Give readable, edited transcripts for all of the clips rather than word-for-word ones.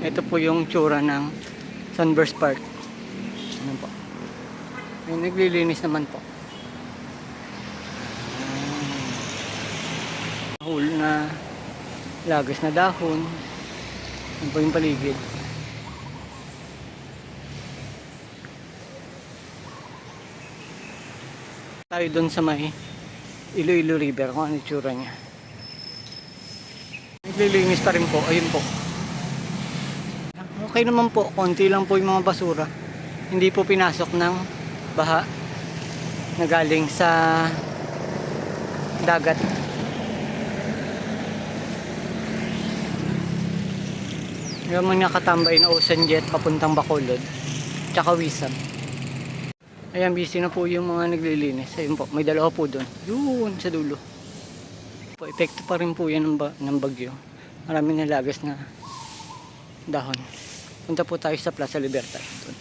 Ito po yung tsura ng Sunburst Park. Ano po? May naglilinis naman po. Hul na lagas na dahon. Yan po yung paligid. Tayo doon sa may Iloilo River kung ano yung tsura niya. Naglilinis pa rin po. Ayun po. Okay naman po. Konti lang po yung mga basura. Hindi po pinasok ng baha na galing sa dagat. Yung mga nakatambay na Ocean Jet papuntang Bacolod tsaka Wisam. Ayan, busy na po yung mga naglilinis. Ayun po, may dalawa po doon. Yun, sa dulo. Po, epekto pa rin po yan ng bagyo. Maraming nalagas na dahon. Punta po tayo sa Plaza Libertad. Doon.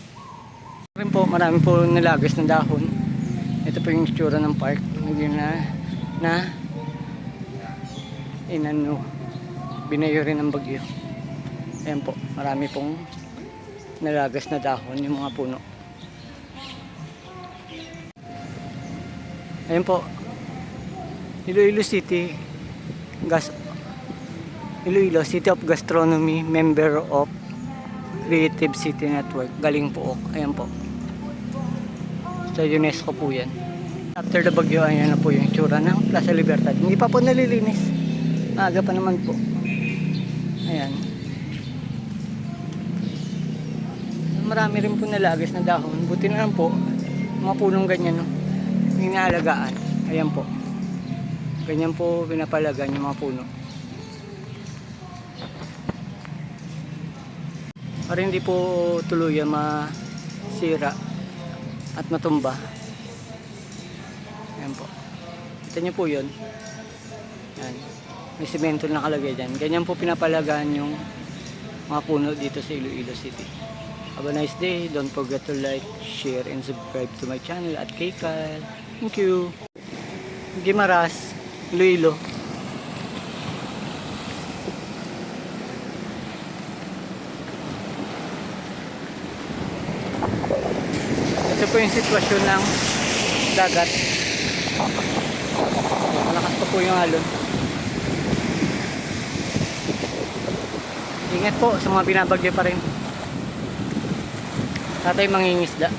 Rin po, marami po nalagas na dahon. Ito po yung itsura ng park. Binayo rin ng bagyo. Ayan po, marami pong nalagas na dahon yung mga puno. Ayan po, Iloilo City of Gastronomy, member of Creative City Network, Galing Pook. Ayan po, sa UNESCO po yan. After the bagyo, ayan na po yung tsura ng Plaza Libertad. Hindi pa po nalilinis, maaga pa naman po. Ayan, marami rin po nalagas na dahon. Buti na lang po, mga punong ganyan, no? Inaalagaan. Ayan po. Ganyan po pinapalagan yung mga puno. Para hindi po tuluyan masira at matumba. Ayan po. Kita nyo po yun. Ayan. May simento na nakalagay dyan. Ganyan po pinapalagaan yung mga puno dito sa Iloilo City. Have a nice day. Don't forget to like, share, and subscribe to my channel at Kykyle. Thank you. Guimaras, Iloilo. Ito po yung sitwasyon ng dagat. Malakas pa po yung alon. Ingat po sa mga binabagyo pa rin. Tatay mangingisda.